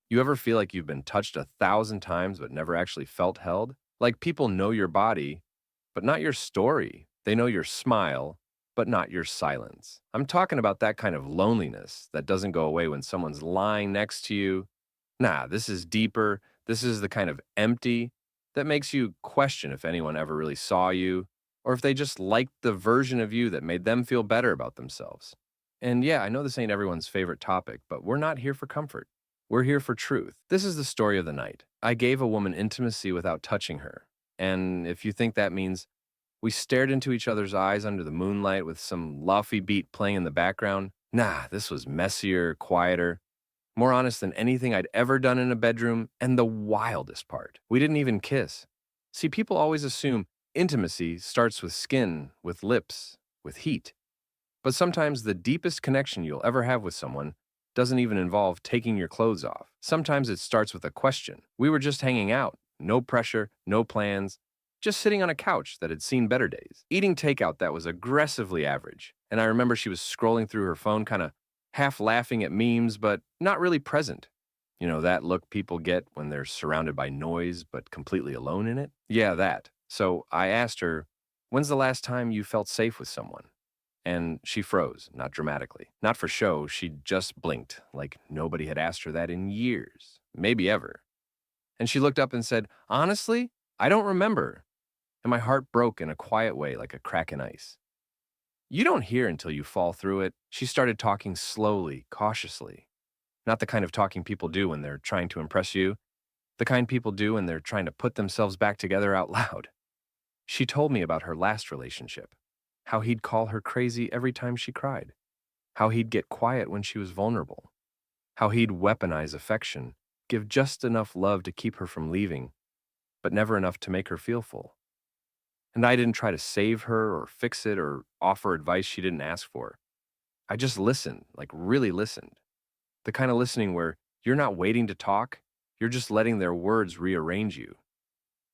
You ever feel like you've been touched 1,000 times but never actually felt held? Like people know your body, but not your story. They know your smile, but not your silence. I'm talking about that kind of loneliness that doesn't go away when someone's lying next to you. Nah, this is deeper. This is the kind of empty that makes you question if anyone ever really saw you or if they just liked the version of you that made them feel better about themselves. And yeah, I know this ain't everyone's favorite topic, but we're not here for comfort. We're here for truth. This is the story of the night. I gave a woman intimacy without touching her. And if you think that means we stared into each other's eyes under the moonlight with some lofi beat playing in the background, nah, this was messier, quieter, more honest than anything I'd ever done in a bedroom, and the wildest part, we didn't even kiss. See, people always assume intimacy starts with skin, with lips, with heat. But sometimes the deepest connection you'll ever have with someone doesn't even involve taking your clothes off. Sometimes it starts with a question. We were just hanging out, no pressure, no plans, just sitting on a couch that had seen better days, eating takeout that was aggressively average. And I remember she was scrolling through her phone, kind of half laughing at memes, but not really present. You know, that look people get when they're surrounded by noise but completely alone in it? Yeah, that. So I asked her, when's the last time you felt safe with someone? And she froze, not dramatically. Not for show, she just blinked, like nobody had asked her that in years, maybe ever. And she looked up and said, honestly, I don't remember. And my heart broke in a quiet way, like a crack in ice. You don't hear until you fall through it. She started talking slowly, cautiously. Not the kind of talking people do when they're trying to impress you, the kind people do when they're trying to put themselves back together out loud. She told me about her last relationship, how he'd call her crazy every time she cried, how he'd get quiet when she was vulnerable, how he'd weaponize affection, give just enough love to keep her from leaving, but never enough to make her feel full. And I didn't try to save her or fix it or offer advice she didn't ask for. I just listened, like really listened. The kind of listening where you're not waiting to talk, you're just letting their words rearrange you.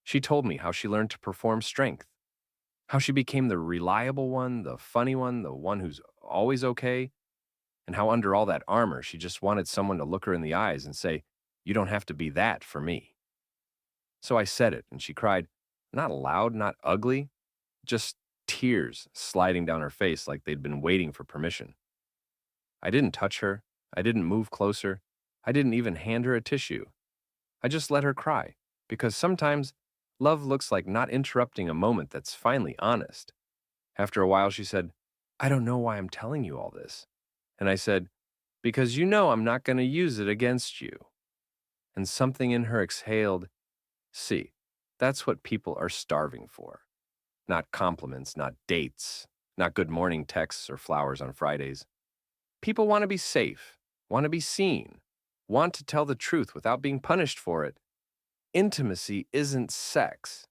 She told me how she learned to perform strength, how she became the reliable one, the funny one, the one who's always okay, and how under all that armor, she just wanted someone to look her in the eyes and say, you don't have to be that for me. So I said it, and she cried, not loud, not ugly, just tears sliding down her face like they'd been waiting for permission. I didn't touch her. I didn't move closer. I didn't even hand her a tissue. I just let her cry, because sometimes love looks like not interrupting a moment that's finally honest. After a while, she said, I don't know why I'm telling you all this. And I said, because you know I'm not going to use it against you. And something in her exhaled, see, that's what people are starving for. Not compliments, not dates, not good morning texts or flowers on Fridays. People want to be safe, want to be seen, want to tell the truth without being punished for it. Intimacy isn't sex.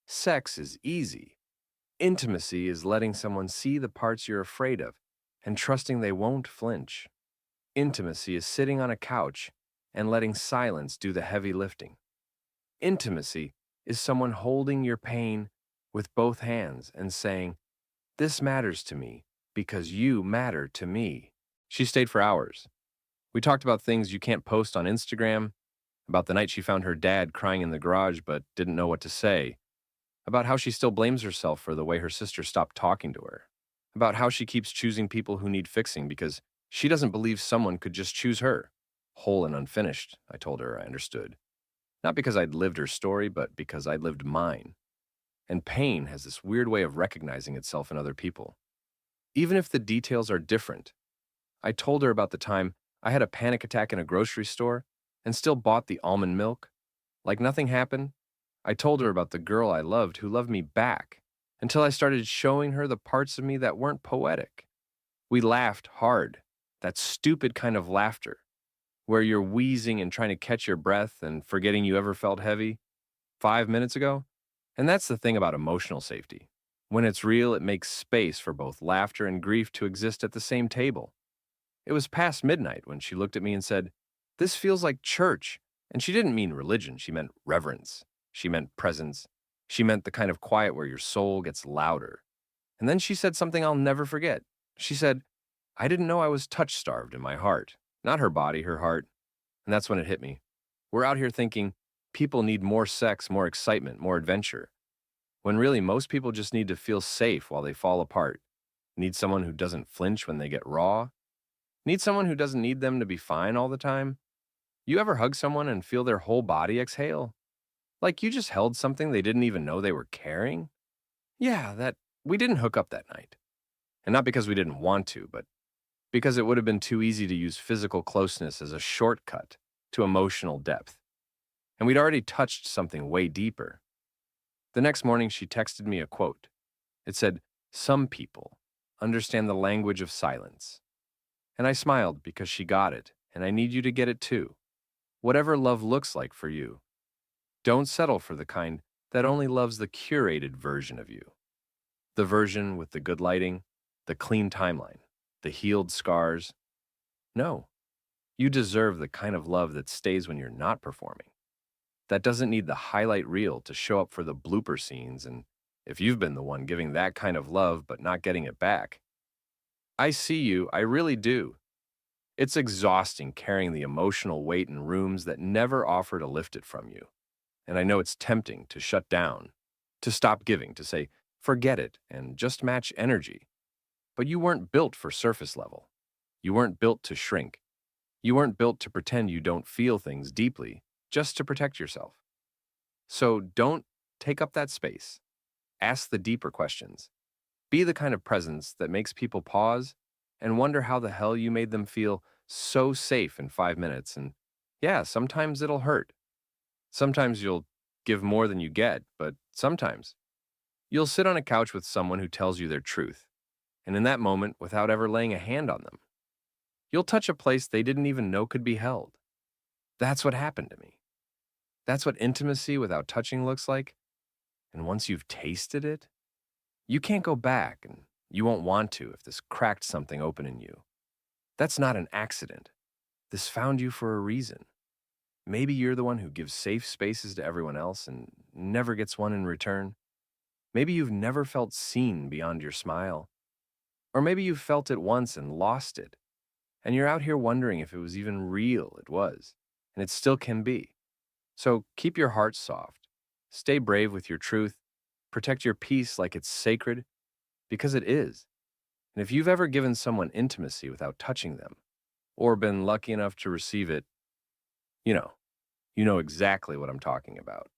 Sex is easy. Intimacy is letting someone see the parts you're afraid of and trusting they won't flinch. Intimacy is sitting on a couch and letting silence do the heavy lifting. Intimacy is someone holding your pain with both hands and saying, this matters to me because you matter to me. She stayed for hours. We talked about things you can't post on Instagram, about the night she found her dad crying in the garage but didn't know what to say, about how she still blames herself for the way her sister stopped talking to her, about how she keeps choosing people who need fixing because she doesn't believe someone could just choose her. Whole and unfinished, I told her I understood. Not because I'd lived her story, but because I'd lived mine. And pain has this weird way of recognizing itself in other people. Even if the details are different, I told her about the time I had a panic attack in a grocery store and still bought the almond milk. Like nothing happened. I told her about the girl I loved who loved me back until I started showing her the parts of me that weren't poetic. We laughed hard, that stupid kind of laughter, where you're wheezing and trying to catch your breath and forgetting you ever felt heavy 5 minutes ago. And that's the thing about emotional safety. When it's real, it makes space for both laughter and grief to exist at the same table. It was past midnight when she looked at me and said, this feels like church. And she didn't mean religion, she meant reverence. She meant presence. She meant the kind of quiet where your soul gets louder. And then she said something I'll never forget. She said, I didn't know I was touch-starved in my heart. Not her body, her heart. And that's when it hit me. We're out here thinking people need more sex, more excitement, more adventure, when really most people just need to feel safe while they fall apart. Need someone who doesn't flinch when they get raw. Need someone who doesn't need them to be fine all the time. You ever hug someone and feel their whole body exhale? Like you just held something they didn't even know they were carrying? Yeah, that we didn't hook up that night. And not because we didn't want to, but because it would have been too easy to use physical closeness as a shortcut to emotional depth. And we'd already touched something way deeper. The next morning, she texted me a quote. It said, "Some people understand the language of silence." And I smiled because she got it, and I need you to get it too. Whatever love looks like for you, don't settle for the kind that only loves the curated version of you. The version with the good lighting, the clean timeline, the healed scars. No, you deserve the kind of love that stays when you're not performing. That doesn't need the highlight reel to show up for the blooper scenes, and if you've been the one giving that kind of love but not getting it back, I see you, I really do. It's exhausting carrying the emotional weight in rooms that never offer to lift it from you. And I know it's tempting to shut down, to stop giving, to say, forget it, and just match energy. But you weren't built for surface level. You weren't built to shrink. You weren't built to pretend you don't feel things deeply just to protect yourself. So don't take up that space. Ask the deeper questions. Be the kind of presence that makes people pause and wonder how the hell you made them feel so safe in 5 minutes. And yeah, sometimes it'll hurt. Sometimes you'll give more than you get, but sometimes you'll sit on a couch with someone who tells you their truth. And in that moment, without ever laying a hand on them, you'll touch a place they didn't even know could be held. That's what happened to me. That's what intimacy without touching looks like. And once you've tasted it, you can't go back, and you won't want to if this cracked something open in you. That's not an accident. This found you for a reason. Maybe you're the one who gives safe spaces to everyone else and never gets one in return. Maybe you've never felt seen beyond your smile. Or maybe you felt it once and lost it. And you're out here wondering if it was even real. It was. And it still can be. So keep your heart soft. Stay brave with your truth. Protect your peace like it's sacred, because it is. And if you've ever given someone intimacy without touching them, or been lucky enough to receive it, you know, you know exactly what I'm talking about.